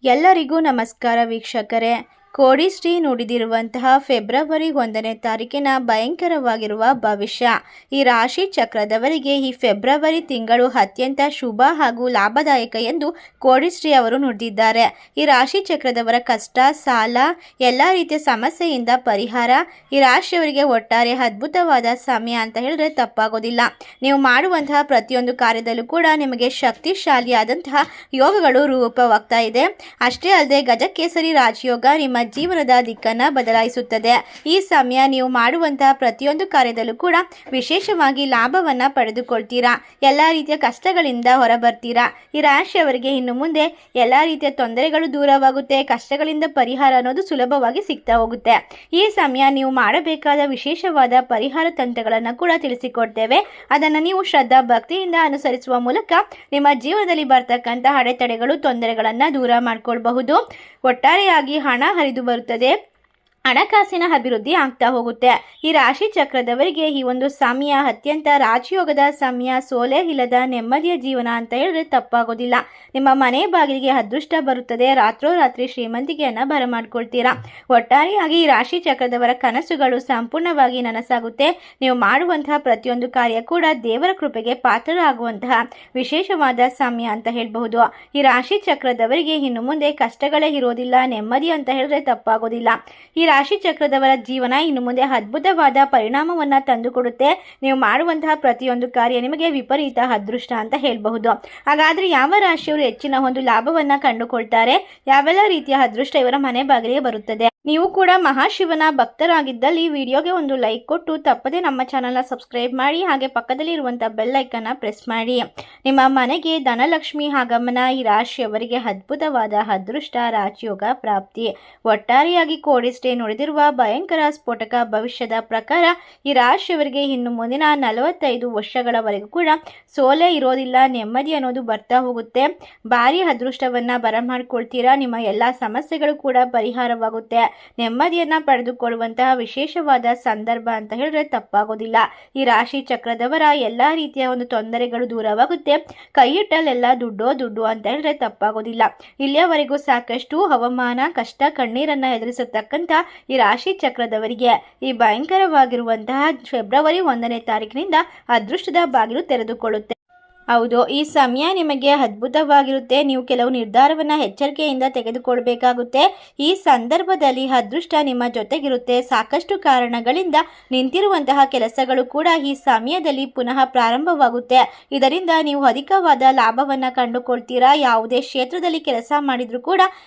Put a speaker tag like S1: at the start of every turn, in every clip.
S1: ಎಲ್ಲರಿಗೂ ನಮಸ್ಕಾರ ವೀಕ್ಷಕರೇ. ಕೋಡಿ ಶ್ರೀ ನುಡಿದಿರುವಂತಹ ಫೆಬ್ರವರಿ 1ನೇ ತಾರೀಕಿನ ಭಯಂಕರವಾಗಿರುವ ಭವಿಷ್ಯ. ಈ ರಾಶಿ ಚಕ್ರದವರಿಗೆ ಈ ಫೆಬ್ರವರಿ ತಿಂಗಳು ಅತ್ಯಂತ ಶುಭ ಹಾಗೂ ಲಾಭದಾಯಕ ಎಂದು ಕೋಡಿ ಶ್ರೀ ಅವರು ನುಡಿದಿದ್ದಾರೆ. ಈ ರಾಶಿ ಚಕ್ರದವರ ಕಷ್ಟ, ಸಾಲ, ಎಲ್ಲ ರೀತಿಯ ಸಮಸ್ಯೆಯಿಂದ ಪರಿಹಾರ, ಈ ರಾಶಿಯವರಿಗೆ ಒಟ್ಟಾರೆ ಅದ್ಭುತವಾದ ಸಮಯ ಅಂತ ಹೇಳಿದ್ರೆ ತಪ್ಪಾಗೋದಿಲ್ಲ. ನೀವು ಮಾಡುವಂತಹ ಪ್ರತಿಯೊಂದು ಕಾರ್ಯದಲ್ಲೂ ಕೂಡ ನಿಮಗೆ ಶಕ್ತಿಶಾಲಿಯಾದಂತಹ ಯೋಗಗಳು ರೂಪವಾಗ್ತಾ ಇದೆ. ಅಷ್ಟೇ ಅಲ್ಲದೆ ಗಜಕೇಸರಿ ರಾಜಯೋಗ ನಿಮ್ಮ ಜೀವನದ ದಿಕ್ಕನ್ನು ಬದಲಾಯಿಸುತ್ತದೆ. ಈ ಸಮಯ ನೀವು ಮಾಡುವಂತಹ ಪ್ರತಿಯೊಂದು ಕಾರ್ಯದಲ್ಲೂ ಕೂಡ ವಿಶೇಷವಾಗಿ ಲಾಭವನ್ನು ಪಡೆದುಕೊಳ್ತೀರಾ. ಎಲ್ಲ ರೀತಿಯ ಕಷ್ಟಗಳಿಂದ ಹೊರಬರ್ತೀರಾ. ಈ ರಾಶಿಯವರಿಗೆ ಇನ್ನು ಮುಂದೆ ಎಲ್ಲ ರೀತಿಯ ತೊಂದರೆಗಳು ದೂರವಾಗುತ್ತೆ. ಕಷ್ಟಗಳಿಂದ ಪರಿಹಾರ ಅನ್ನೋದು ಸುಲಭವಾಗಿ ಸಿಗ್ತಾ ಹೋಗುತ್ತೆ. ಈ ಸಮಯ ನೀವು ಮಾಡಬೇಕಾದ ವಿಶೇಷವಾದ ಪರಿಹಾರ ತಂತ್ರಗಳನ್ನು ಕೂಡ ತಿಳಿಸಿಕೊಡ್ತೇವೆ. ಅದನ್ನು ನೀವು ಶ್ರದ್ಧಾ ಭಕ್ತಿಯಿಂದ ಅನುಸರಿಸುವ ಮೂಲಕ ನಿಮ್ಮ ಜೀವನದಲ್ಲಿ ಬರ್ತಕ್ಕಂಥ ಅಡೆತಡೆಗಳು, ತೊಂದರೆಗಳನ್ನು ದೂರ ಮಾಡಿಕೊಳ್ಳಬಹುದು. ಒಟ್ಟಾರೆಯಾಗಿ ಹಣ ಹರಿದು ಬರುತ್ತದೆ. ಹಣಕಾಸಿನ ಅಭಿವೃದ್ಧಿ ಆಗ್ತಾ ಹೋಗುತ್ತೆ. ಈ ರಾಶಿ ಚಕ್ರದವರಿಗೆ ಈ ಒಂದು ಸಮಯ ಅತ್ಯಂತ ರಾಜಯೋಗದ ಸಮಯ. ಸೋಲೆ ಇಲ್ಲದ ನೆಮ್ಮದಿಯ ಜೀವನ ಅಂತ ಹೇಳಿದ್ರೆ ತಪ್ಪಾಗೋದಿಲ್ಲ. ನಿಮ್ಮ ಮನೆ ಬಾಗಿಲಿಗೆ ಅದೃಷ್ಟ ಬರುತ್ತದೆ. ರಾತ್ರೋರಾತ್ರಿ ಶ್ರೀಮಂತಿಕೆಯನ್ನು ಬರಮಾಡ್ಕೊಳ್ತೀರಾ. ಒಟ್ಟಾರೆಯಾಗಿ ಈ ರಾಶಿ ಚಕ್ರದವರ ಕನಸುಗಳು ಸಂಪೂರ್ಣವಾಗಿ ನನಸಾಗುತ್ತೆ. ನೀವು ಮಾಡುವಂತಹ ಪ್ರತಿಯೊಂದು ಕಾರ್ಯ ಕೂಡ ದೇವರ ಕೃಪೆಗೆ ಪಾತ್ರರಾಗುವಂತಹ ವಿಶೇಷವಾದ ಸಮಯ ಅಂತ ಹೇಳಬಹುದು. ಈ ರಾಶಿ ಚಕ್ರದವರಿಗೆ ಇನ್ನು ಮುಂದೆ ಕಷ್ಟಗಳೇ ಇರೋದಿಲ್ಲ. ನೆಮ್ಮದಿ ಅಂತ ಹೇಳಿದ್ರೆ ತಪ್ಪಾಗೋದಿಲ್ಲ. ಈ ರಾಶಿ ಚಕ್ರದವರ ಜೀವನ ಇನ್ನು ಮುಂದೆ ಅದ್ಭುತವಾದ ಪರಿಣಾಮವನ್ನು ತಂದುಕೊಡುತ್ತೆ. ನೀವು ಮಾಡುವಂತಹ ಪ್ರತಿಯೊಂದು ಕಾರ್ಯ ನಿಮಗೆ ವಿಪರೀತ ಅದೃಷ್ಟ ಅಂತ ಹೇಳಬಹುದು. ಹಾಗಾದ್ರೆ ಯಾವ ರಾಶಿಯವರು ಹೆಚ್ಚಿನ ಒಂದು ಲಾಭವನ್ನು ಕಂಡುಕೊಳ್ತಾರೆ, ಯಾವೆಲ್ಲ ರೀತಿಯ ಅದೃಷ್ಟ ಇವರ ಮನೆ ಬಾಗಿಲಿಗೆ ಬರುತ್ತದೆ? ನೀವು ಕೂಡ ಮಹಾಶಿವನ ಭಕ್ತರಾಗಿದ್ದಲ್ಲಿ ವಿಡಿಯೋಗೆ ಒಂದು ಲೈಕ್ ಕೊಟ್ಟು ತಪ್ಪದೆ ನಮ್ಮ ಚಾನಲ್ನ ಸಬ್ಸ್ಕ್ರೈಬ್ ಮಾಡಿ. ಹಾಗೆ ಪಕ್ಕದಲ್ಲಿ ಇರುವಂಥ ಬೆಲ್ ಐಕನ್ನ ಪ್ರೆಸ್ ಮಾಡಿ. ನಿಮ್ಮ ಮನೆಗೆ ಧನಲಕ್ಷ್ಮಿ ಆಗಮನ. ಈ ರಾಶಿಯವರಿಗೆ ಅದ್ಭುತವಾದ ಅದೃಷ್ಟ, ರಾಜಯೋಗ ಪ್ರಾಪ್ತಿ. ಒಟ್ಟಾರೆಯಾಗಿ ಕೋಡಿ ಶ್ರೀ ನುಡಿದಿರುವ ಭಯಂಕರ ಸ್ಫೋಟಕ ಭವಿಷ್ಯದ ಪ್ರಕಾರ ಈ ರಾಶಿಯವರಿಗೆ ಇನ್ನು ಮುಂದಿನ 45 ವರ್ಷಗಳವರೆಗೂ ಕೂಡ ಸೋಲೆ ಇರೋದಿಲ್ಲ. ನೆಮ್ಮದಿ ಅನ್ನೋದು ಬರ್ತಾ ಹೋಗುತ್ತೆ. ಭಾರಿ ಅದೃಷ್ಟವನ್ನು ಬರಮಾಡ್ಕೊಳ್ತೀರಾ. ನಿಮ್ಮ ಎಲ್ಲ ಸಮಸ್ಯೆಗಳು ಕೂಡ ಪರಿಹಾರವಾಗುತ್ತೆ. ನೆಮ್ಮದಿಯನ್ನ ಪಡೆದುಕೊಳ್ಳುವಂತಹ ವಿಶೇಷವಾದ ಸಂದರ್ಭ ಅಂತ ಹೇಳಿದ್ರೆ ತಪ್ಪಾಗೋದಿಲ್ಲ. ಈ ರಾಶಿ ಚಕ್ರದವರ ಎಲ್ಲ ರೀತಿಯ ಒಂದು ತೊಂದರೆಗಳು ದೂರವಾಗುತ್ತೆ. ಕೈ ಇಟ್ಟಲ್ಲೆಲ್ಲ ದುಡ್ಡು ಅಂತ ಹೇಳಿದ್ರೆ ತಪ್ಪಾಗೋದಿಲ್ಲ. ಇಲ್ಲಿಯವರೆಗೂ ಸಾಕಷ್ಟು ಅವಮಾನ, ಕಷ್ಟ, ಕಣ್ಣೀರನ್ನ ಎದುರಿಸತಕ್ಕಂಥ ಈ ರಾಶಿ ಚಕ್ರದವರಿಗೆ ಈ ಭಯಂಕರವಾಗಿರುವಂತಹ ಫೆಬ್ರವರಿ 1ನೇ ತಾರೀಕಿನಿಂದ ಅದೃಷ್ಟದ ಬಾಗಿಲು ತೆರೆದುಕೊಳ್ಳುತ್ತೆ. ಹೌದು, ಈ ಸಮಯ ನಿಮಗೆ ಅದ್ಭುತವಾಗಿರುತ್ತೆ. ನೀವು ಕೆಲವು ನಿರ್ಧಾರವನ್ನು ಎಚ್ಚರಿಕೆಯಿಂದ ತೆಗೆದುಕೊಳ್ಬೇಕಾಗುತ್ತೆ. ಈ ಸಂದರ್ಭದಲ್ಲಿ ಅದೃಷ್ಟ ನಿಮ್ಮ ಜೊತೆಗಿರುತ್ತೆ. ಸಾಕಷ್ಟು ಕಾರಣಗಳಿಂದ ನಿಂತಿರುವಂತಹ ಕೆಲಸಗಳು ಕೂಡ ಈ ಸಮಯದಲ್ಲಿ ಪುನಃ ಪ್ರಾರಂಭವಾಗುತ್ತೆ. ಇದರಿಂದ ನೀವು ಅಧಿಕವಾದ ಲಾಭವನ್ನು ಕಂಡುಕೊಳ್ತೀರಾ. ಯಾವುದೇ ಕ್ಷೇತ್ರದಲ್ಲಿ ಕೆಲಸ ಮಾಡಿದರೂ ಕೂಡ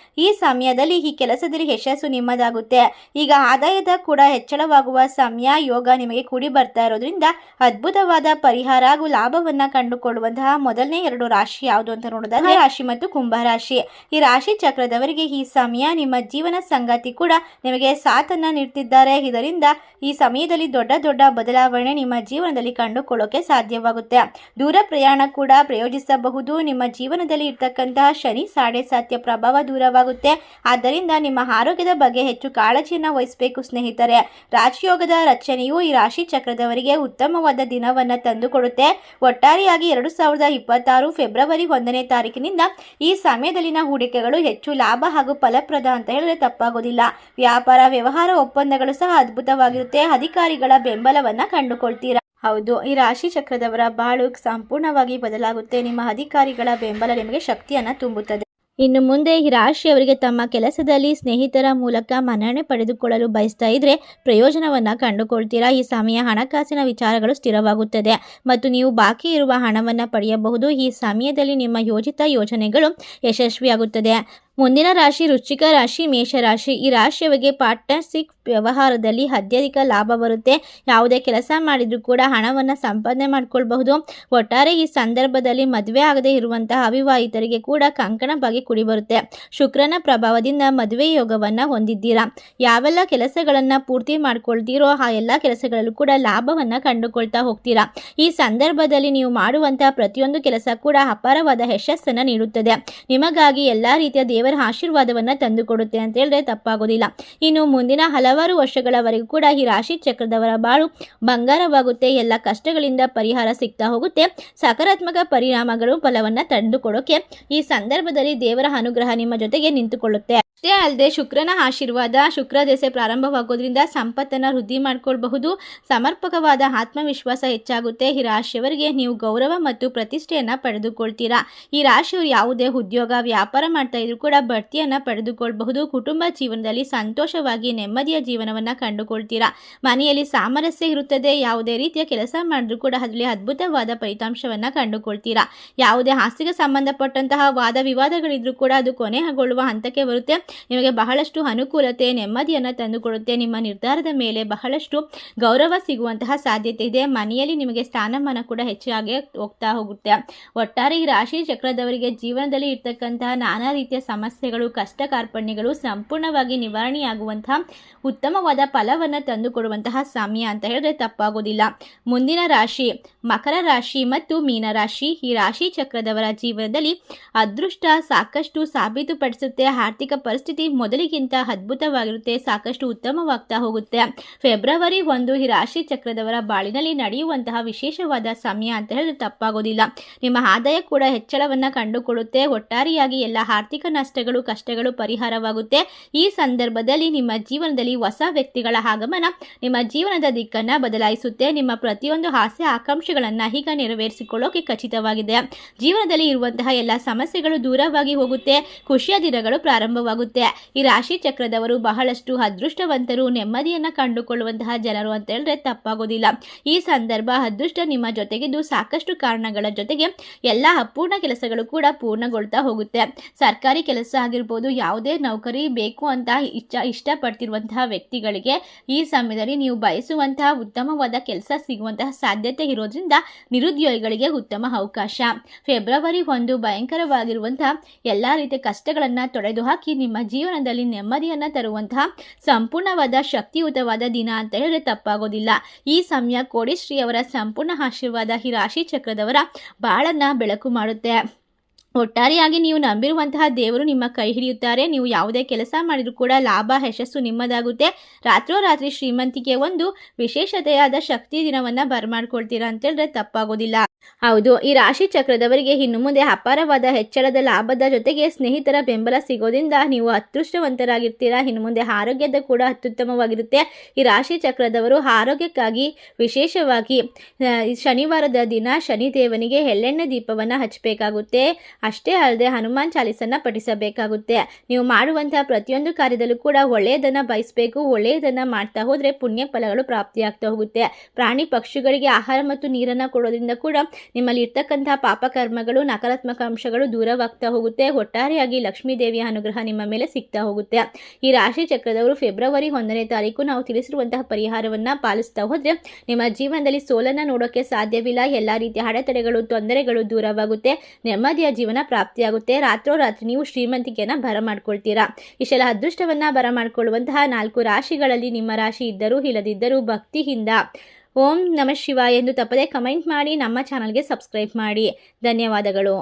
S1: ಈ ಸಮಯದಲ್ಲಿ ಈ ಕೆಲಸದಲ್ಲಿ ಯಶಸ್ಸು ನಿಮ್ಮದಾಗುತ್ತೆ. ಈಗ ಆದಾಯದ ಕೂಡ ಹೆಚ್ಚಳವಾಗುವ ಸಮಯ. ಯೋಗ ನಿಮಗೆ ಕೂಡಿ ಬರ್ತಾ ಇರೋದ್ರಿಂದ ಅದ್ಭುತವಾದ ಪರಿಹಾರ ಹಾಗೂ ಲಾಭವನ್ನು ಕಂಡುಕೊಳ್ಳುವ ಮೊದಲನೇ 2 ರಾಶಿ ಯಾವುದು ಅಂತ ನೋಡಿದಾಗ ರಾಶಿ ಮತ್ತು ಕುಂಭ ರಾಶಿ. ಈ ರಾಶಿ ಚಕ್ರದವರಿಗೆ ಈ ಸಮಯ ನಿಮ್ಮ ಜೀವನ ಸಂಗಾತಿ ಕೂಡ ನಿಮಗೆ ಸಾಥನ್ನ ನೀಡ್ತಿದ್ದಾರೆ. ಇದರಿಂದ ಈ ಸಮಯದಲ್ಲಿ ದೊಡ್ಡ ಬದಲಾವಣೆ ನಿಮ್ಮ ಜೀವನದಲ್ಲಿ ಕಂಡುಕೊಳ್ಳೋಕೆ ಸಾಧ್ಯವಾಗುತ್ತೆ. ದೂರ ಪ್ರಯಾಣ ಕೂಡ ಪ್ರಯೋಜಿಸಬಹುದು. ನಿಮ್ಮ ಜೀವನದಲ್ಲಿ ಇರ್ತಕ್ಕಂತಹ ಶನಿ ಸಾಡೆ ಸಾತ್ಯ ಪ್ರಭಾವ ದೂರವಾಗುತ್ತೆ. ಆದ್ದರಿಂದ ನಿಮ್ಮ ಆರೋಗ್ಯದ ಬಗ್ಗೆ ಹೆಚ್ಚು ಕಾಳಜಿಯನ್ನು ವಹಿಸಬೇಕು ಸ್ನೇಹಿತರೆ. ರಾಜಯೋಗದ ರಚನೆಯು ಈ ರಾಶಿ ಚಕ್ರದವರಿಗೆ ಉತ್ತಮವಾದ ದಿನವನ್ನು ತಂದುಕೊಡುತ್ತೆ. ಒಟ್ಟಾರೆಯಾಗಿ 2026 ಫೆಬ್ರವರಿ 1ನೇ ತಾರೀಕಿನಿಂದ ಈ ಸಮಯದಲ್ಲಿನ ಹೂಡಿಕೆಗಳು ಹೆಚ್ಚು ಲಾಭ ಹಾಗೂ ಫಲಪ್ರದ ಅಂತ ಹೇಳಿದ್ರೆ ತಪ್ಪಾಗೋದಿಲ್ಲ. ವ್ಯಾಪಾರ, ವ್ಯವಹಾರ ಒಪ್ಪಂದಗಳು ಸಹ ಅದ್ಭುತವಾಗಿರುತ್ತೆ. ಅಧಿಕಾರಿಗಳ ಬೆಂಬಲವನ್ನ ಕಂಡುಕೊಳ್ತೀರಾ. ಹೌದು, ಈ ರಾಶಿ ಚಕ್ರದವರ ಬಾಳು ಸಂಪೂರ್ಣವಾಗಿ ಬದಲಾಗುತ್ತೆ. ನಿಮ್ಮ ಅಧಿಕಾರಿಗಳ ಬೆಂಬಲ ನಿಮಗೆ ಶಕ್ತಿಯನ್ನು ತುಂಬುತ್ತದೆ. ಇನ್ನು ಮುಂದೆ ಈ ರಾಶಿಯವರಿಗೆ ತಮ್ಮ ಕೆಲಸದಲ್ಲಿ ಸ್ನೇಹಿತರ ಮೂಲಕ ಮನ್ನಣೆ ಪಡೆದುಕೊಳ್ಳಲು ಬಯಸ್ತಾ ಇದ್ರೆ ಪ್ರಯೋಜನವನ್ನು ಕಂಡುಕೊಳ್ತೀರಾ. ಈ ಸಮಯ ಹಣಕಾಸಿನ ವಿಚಾರಗಳು ಸ್ಥಿರವಾಗುತ್ತದೆ ಮತ್ತು ನೀವು ಬಾಕಿ ಇರುವ ಹಣವನ್ನು ಪಡೆಯಬಹುದು. ಈ ಸಮಯದಲ್ಲಿ ನಿಮ್ಮ ಯೋಜಿತ ಯೋಜನೆಗಳು ಯಶಸ್ವಿಯಾಗುತ್ತದೆ. ಮುಂದಿನ ರಾಶಿ ವೃಶ್ಚಿಕ ರಾಶಿ, ಮೇಷರಾಶಿ. ಈ ರಾಶಿಯವರಿಗೆ ಪಾರ್ಟ್ನರ್ಶಿಪ್ ವ್ಯವಹಾರದಲ್ಲಿ ಅತ್ಯಧಿಕ ಲಾಭ ಬರುತ್ತೆ. ಯಾವುದೇ ಕೆಲಸ ಮಾಡಿದರೂ ಕೂಡ ಹಣವನ್ನು ಸಂಪಾದನೆ ಮಾಡಿಕೊಳ್ಬಹುದು. ಒಟ್ಟಾರೆ ಈ ಸಂದರ್ಭದಲ್ಲಿ ಮದುವೆ ಆಗದೆ ಇರುವಂತಹ ಅವಿವಾಹಿತರಿಗೆ ಕೂಡ ಕಂಕಣ ಬಾಗಿ ಕುಡಿ ಬರುತ್ತೆ. ಶುಕ್ರನ ಪ್ರಭಾವದಿಂದ ಮದುವೆ ಯೋಗವನ್ನು ಹೊಂದಿದ್ದೀರಾ. ಯಾವೆಲ್ಲ ಕೆಲಸಗಳನ್ನು ಪೂರ್ತಿ ಮಾಡ್ಕೊಳ್ತೀರೋ ಆ ಎಲ್ಲ ಕೆಲಸಗಳಲ್ಲೂ ಕೂಡ ಲಾಭವನ್ನು ಕಂಡುಕೊಳ್ತಾ ಹೋಗ್ತೀರಾ. ಈ ಸಂದರ್ಭದಲ್ಲಿ ನೀವು ಮಾಡುವಂತಹ ಪ್ರತಿಯೊಂದು ಕೆಲಸ ಕೂಡ ಅಪಾರವಾದ ಯಶಸ್ಸನ್ನು ನೀಡುತ್ತದೆ. ನಿಮಗಾಗಿ ಎಲ್ಲ ರೀತಿಯ ದೇವರ ಆಶೀರ್ವಾದವನ್ನು ತಂದುಕೊಡುತ್ತೆ ಅಂತ ಹೇಳಿದ್ರೆ ತಪ್ಪಾಗೋದಿಲ್ಲ. ಇನ್ನು ಮುಂದಿನ ಹಲವಾರು ವರ್ಷಗಳವರೆಗೂ ಕೂಡ ಈ ರಾಶಿ ಚಕ್ರದವರ ಬಾಳು ಬಂಗಾರವಾಗುತ್ತೆ. ಎಲ್ಲ ಕಷ್ಟಗಳಿಂದ ಪರಿಹಾರ ಸಿಗ್ತಾ ಹೋಗುತ್ತೆ. ಸಕಾರಾತ್ಮಕ ಪರಿಣಾಮಗಳು ಫಲವನ್ನು ತಂದುಕೊಡೋಕೆ ಈ ಸಂದರ್ಭದಲ್ಲಿ ದೇವರ ಅನುಗ್ರಹ ನಿಮ್ಮ ಜೊತೆಗೆ ನಿಂತುಕೊಳ್ಳುತ್ತೆ. ಅಷ್ಟೇ ಅಲ್ಲದೆ ಶುಕ್ರನ ಆಶೀರ್ವಾದ, ಶುಕ್ರ ದಶೆ ಪ್ರಾರಂಭವಾಗೋದ್ರಿಂದ ಸಂಪತ್ತನ್ನು ವೃದ್ಧಿ ಮಾಡಿಕೊಳ್ಬಹುದು. ಸಮರ್ಪಕವಾದ ಆತ್ಮವಿಶ್ವಾಸ ಹೆಚ್ಚಾಗುತ್ತೆ. ಈ ರಾಶಿಯವರಿಗೆ ನೀವು ಗೌರವ ಮತ್ತು ಪ್ರತಿಷ್ಠೆಯನ್ನು ಪಡೆದುಕೊಳ್ತೀರಾ. ಈ ರಾಶಿಯವರು ಯಾವುದೇ ಉದ್ಯೋಗ ವ್ಯಾಪಾರ ಮಾಡ್ತಾ ಇದ್ರು ಕೂಡ ಬಡ್ತಿಯನ್ನು ಪಡೆದುಕೊಳ್ಳಬಹುದು. ಕುಟುಂಬ ಜೀವನದಲ್ಲಿ ಸಂತೋಷವಾಗಿ ನೆಮ್ಮದಿಯ ಜೀವನವನ್ನು ಕಂಡುಕೊಳ್ತೀರಾ. ಮನೆಯಲ್ಲಿ ಸಾಮರಸ್ಯ ಇರುತ್ತದೆ. ಯಾವುದೇ ರೀತಿಯ ಕೆಲಸ ಮಾಡಿದ್ರು ಕೂಡ ಅದರಲ್ಲಿ ಅದ್ಭುತವಾದ ಫಲಿತಾಂಶವನ್ನು ಕಂಡುಕೊಳ್ತೀರಾ. ಯಾವುದೇ ಆಸ್ತಿಗೆ ಸಂಬಂಧಪಟ್ಟಂತಹ ವಾದ ವಿವಾದಗಳಿದ್ರೂ ಕೂಡ ಅದು ಕೊನೆಗೊಳ್ಳುವ ಹಂತಕ್ಕೆ ಬರುತ್ತೆ. ನಿಮಗೆ ಬಹಳಷ್ಟು ಅನುಕೂಲತೆ, ನೆಮ್ಮದಿಯನ್ನು ತಂದುಕೊಡುತ್ತೆ. ನಿಮ್ಮ ನಿರ್ಧಾರದ ಮೇಲೆ ಬಹಳಷ್ಟು ಗೌರವ ಸಿಗುವಂತಹ ಸಾಧ್ಯತೆ ಇದೆ. ಮನೆಯಲ್ಲಿ ನಿಮಗೆ ಸ್ಥಾನಮಾನ ಕೂಡ ಹೆಚ್ಚಾಗಿ ಹೋಗ್ತಾ ಹೋಗುತ್ತೆ. ಒಟ್ಟಾರೆ ಈ ರಾಶಿ ಚಕ್ರದವರಿಗೆ ಜೀವನದಲ್ಲಿ ಇರ್ತಕ್ಕಂತಹ ನಾನಾ ರೀತಿಯ ಸಮಸ್ಯೆಗಳು, ಕಷ್ಟ ಕಾರ್ಪಣ್ಯಗಳು ಸಂಪೂರ್ಣವಾಗಿ ನಿವಾರಣೆಯಾಗುವಂತಹ ಉತ್ತಮವಾದ ಫಲವನ್ನು ತಂದುಕೊಡುವಂತಹ ಸಮಯ ಅಂತ ಹೇಳಿದ್ರೆ ತಪ್ಪಾಗೋದಿಲ್ಲ. ಮುಂದಿನ ರಾಶಿ ಮಕರ ರಾಶಿ ಮತ್ತು ಮೀನ ರಾಶಿ. ಈ ರಾಶಿ ಚಕ್ರದವರ ಜೀವನದಲ್ಲಿ ಅದೃಷ್ಟ ಸಾಕಷ್ಟು ಸಾಬೀತುಪಡಿಸುತ್ತೆ. ಆರ್ಥಿಕ ಪರಿಸ್ಥಿತಿ ಮೊದಲಿಗಿಂತ ಅದ್ಭುತವಾಗಿರುತ್ತೆ. ಸಾಕಷ್ಟು ಉತ್ತಮವಾಗ್ತಾ ಹೋಗುತ್ತೆ. ಫೆಬ್ರವರಿ 1 ಈ ರಾಶಿ ಚಕ್ರದವರ ಬಾಳಿನಲ್ಲಿ ನಡೆಯುವಂತಹ ವಿಶೇಷವಾದ ಸಮಯ ಅಂತ ಹೇಳಿದ್ರೆ ತಪ್ಪಾಗೋದಿಲ್ಲ. ನಿಮ್ಮ ಆದಾಯ ಕೂಡ ಹೆಚ್ಚಳವನ್ನು ಕಂಡುಕೊಳ್ಳುತ್ತೆ. ಒಟ್ಟಾರೆಯಾಗಿ ಎಲ್ಲ ಆರ್ಥಿಕ ನಷ್ಟಗಳು, ಕಷ್ಟಗಳು ಪರಿಹಾರವಾಗುತ್ತೆ. ಈ ಸಂದರ್ಭದಲ್ಲಿ ನಿಮ್ಮ ಜೀವನದಲ್ಲಿ ಹೊಸ ವ್ಯಕ್ತಿಗಳ ಆಗಮನ ನಿಮ್ಮ ಜೀವನದ ದಿಕ್ಕನ್ನು ಬದಲಾಯಿಸುತ್ತೆ. ನಿಮ್ಮ ಪ್ರತಿಯೊಂದು ಆಸೆ ಆಕಾಂಕ್ಷೆಗಳನ್ನು ಈಗ ನೆರವೇರಿಸಿಕೊಳ್ಳೋಕೆ ಖಚಿತವಾಗಿದೆ. ಜೀವನದಲ್ಲಿ ಇರುವಂತಹ ಎಲ್ಲ ಸಮಸ್ಯೆಗಳು ದೂರವಾಗಿ ಹೋಗುತ್ತೆ. ಖುಷಿಯ ದಿನಗಳು ಪ್ರಾರಂಭವಾಗುತ್ತೆ. ಈ ರಾಶಿ ಚಕ್ರದವರು ಬಹಳಷ್ಟು ಅದೃಷ್ಟವಂತರು, ನೆಮ್ಮದಿಯನ್ನು ಕಂಡುಕೊಳ್ಳುವಂತಹ ಜನರು ಅಂತ ಹೇಳಿದ್ರೆ ತಪ್ಪಾಗೋದಿಲ್ಲ. ಈ ಸಂದರ್ಭ ಅದೃಷ್ಟ ನಿಮ್ಮ ಜೊತೆಗಿದ್ದು ಸಾಕಷ್ಟು ಕಾರಣಗಳ ಜೊತೆಗೆ ಎಲ್ಲ ಅಪೂರ್ಣ ಕೆಲಸಗಳು ಕೂಡ ಪೂರ್ಣಗೊಳ್ತಾ ಹೋಗುತ್ತೆ. ಸರ್ಕಾರಿ ಕೆಲಸ ಆಗಿರ್ಬೋದು, ಯಾವುದೇ ನೌಕರಿ ಬೇಕು ಅಂತ ಇಷ್ಟಪಡ್ತಿರುವಂತಹ ವ್ಯಕ್ತಿಗಳಿಗೆ ಈ ಸಮಯದಲ್ಲಿ ನೀವು ಬಯಸುವಂತಹ ಉತ್ತಮವಾದ ಕೆಲಸ ಸಿಗುವಂತಹ ಸಾಧ್ಯತೆ ಇರೋದ್ರಿಂದ ನಿರುದ್ಯೋಗಿಗಳಿಗೆ ಉತ್ತಮ ಅವಕಾಶ. ಫೆಬ್ರವರಿ 1 ಭಯಂಕರವಾಗಿರುವಂತಹ ಎಲ್ಲ ರೀತಿಯ ಕಷ್ಟಗಳನ್ನು ತೊಡೆದುಹಾಕಿ ನಿಮ್ಮ ಜೀವನದಲ್ಲಿ ನೆಮ್ಮದಿಯನ್ನು ತರುವಂತಹ ಸಂಪೂರ್ಣವಾದ ಶಕ್ತಿಯುತವಾದ ದಿನ ಅಂತ ಹೇಳಿದ್ರೆ ತಪ್ಪಾಗೋದಿಲ್ಲ. ಈ ಸಮಯ ಕೋಡಿಶ್ರೀ ಅವರ ಸಂಪೂರ್ಣ ಆಶೀರ್ವಾದ ಈ ರಾಶಿ ಚಕ್ರದವರ ಬಾಳನ್ನು ಬೆಳಕು ಮಾಡುತ್ತೆ. ಒಟ್ಟಾರೆಯಾಗಿ ನೀವು ನಂಬಿರುವಂತಹ ದೇವರು ನಿಮ್ಮ ಕೈ ಹಿಡಿಯುತ್ತಾರೆ. ನೀವು ಯಾವುದೇ ಕೆಲಸ ಮಾಡಿದರೂ ಕೂಡ ಲಾಭ, ಯಶಸ್ಸು ನಿಮ್ಮದಾಗುತ್ತೆ. ರಾತ್ರೋರಾತ್ರಿ ಶ್ರೀಮಂತಿಕೆ ಒಂದು ವಿಶೇಷತೆಯಾದ ಶಕ್ತಿ ದಿನವನ್ನು ಬರಮಾಡ್ಕೊಳ್ತೀರಾ ಅಂತ ಹೇಳಿದ್ರೆ ತಪ್ಪಾಗೋದಿಲ್ಲ. ಹೌದು, ಈ ರಾಶಿ ಚಕ್ರದವರಿಗೆ ಇನ್ನು ಮುಂದೆ ಅಪಾರವಾದ ಹೆಚ್ಚಳದ ಲಾಭದ ಜೊತೆಗೆ ಸ್ನೇಹಿತರ ಬೆಂಬಲ ಸಿಗೋದ್ರಿಂದ ನೀವು ಅದೃಷ್ಟವಂತರಾಗಿರ್ತೀರಾ. ಇನ್ನು ಮುಂದೆ ಆರೋಗ್ಯದ ಕೂಡ ಅತ್ಯುತ್ತಮವಾಗಿರುತ್ತೆ. ಈ ರಾಶಿ ಚಕ್ರದವರು ಆರೋಗ್ಯಕ್ಕಾಗಿ ವಿಶೇಷವಾಗಿ ಶನಿವಾರದ ದಿನ ಶನಿದೇವನಿಗೆ ಎಳ್ಳೆಣ್ಣೆ ದೀಪವನ್ನು ಹಚ್ಚಬೇಕಾಗುತ್ತೆ. ಅಷ್ಟೇ ಅಲ್ಲದೆ ಹನುಮಾನ್ ಚಾಲಿಸನ್ನು ಪಠಿಸಬೇಕಾಗುತ್ತೆ. ನೀವು ಮಾಡುವಂತಹ ಪ್ರತಿಯೊಂದು ಕಾರ್ಯದಲ್ಲೂ ಕೂಡ ಒಳ್ಳೆಯದನ್ನು ಬಯಸಬೇಕು. ಒಳ್ಳೆಯದನ್ನು ಮಾಡ್ತಾ ಹೋದರೆ ಪುಣ್ಯ ಫಲಗಳು ಪ್ರಾಪ್ತಿಯಾಗ್ತಾ ಹೋಗುತ್ತೆ. ಪ್ರಾಣಿ ಪಕ್ಷಿಗಳಿಗೆ ಆಹಾರ ಮತ್ತು ನೀರನ್ನು ಕೊಡೋದ್ರಿಂದ ಕೂಡ ನಿಮ್ಮಲ್ಲಿ ಇರ್ತಕ್ಕಂತಹ ಪಾಪಕರ್ಮಗಳು, ನಕಾರಾತ್ಮಕ ಅಂಶಗಳು ದೂರವಾಗ್ತಾ ಹೋಗುತ್ತೆ. ಒಟ್ಟಾರೆಯಾಗಿ ಲಕ್ಷ್ಮೀ ದೇವಿಯ ಅನುಗ್ರಹ ನಿಮ್ಮ ಮೇಲೆ ಸಿಗ್ತಾ ಹೋಗುತ್ತೆ. ಈ ರಾಶಿ ಚಕ್ರದವರು ಫೆಬ್ರವರಿ 1ನೇ ತಾರೀಕು ನಾವು ತಿಳಿಸಿರುವಂತಹ ಪರಿಹಾರವನ್ನು ಪಾಲಿಸ್ತಾ ಹೋದರೆ ನಿಮ್ಮ ಜೀವನದಲ್ಲಿ ಸೋಲನ್ನು ನೋಡೋಕ್ಕೆ ಸಾಧ್ಯವಿಲ್ಲ. ಎಲ್ಲ ರೀತಿಯ ಅಡೆತಡೆಗಳು, ತೊಂದರೆಗಳು ದೂರವಾಗುತ್ತೆ. ನೆಮ್ಮದಿಯ ಜೀವನ ಪ್ರಾಪ್ತಿಯಾಗುತ್ತೆ. ರಾತ್ರೋರಾತ್ರಿ ನೀವು ಶ್ರೀಮಂತಿಕೆಯನ್ನು ಬರಮಾಡ್ಕೊಳ್ತೀರಾ. ಇಷ್ಟೆಲ್ಲ ಅದೃಷ್ಟವನ್ನು ಬರಮಾಡಿಕೊಳ್ಳುವಂತಹ 4 ರಾಶಿಗಳಲ್ಲಿ ನಿಮ್ಮ ರಾಶಿ ಇದ್ದರೂ ಇಲ್ಲದಿದ್ದರೂ ಭಕ್ತಿಯಿಂದ ಓಂ ನಮಃ ಶಿವಾಯ ಎಂದು ತಪ್ಪದೆ ಕಮೆಂಟ್ ಮಾಡಿ ನಮ್ಮ ಚಾನಲ್ಗೆ ಸಬ್ಸ್ಕ್ರೈಬ್ ಮಾಡಿ. ಧನ್ಯವಾದಗಳು.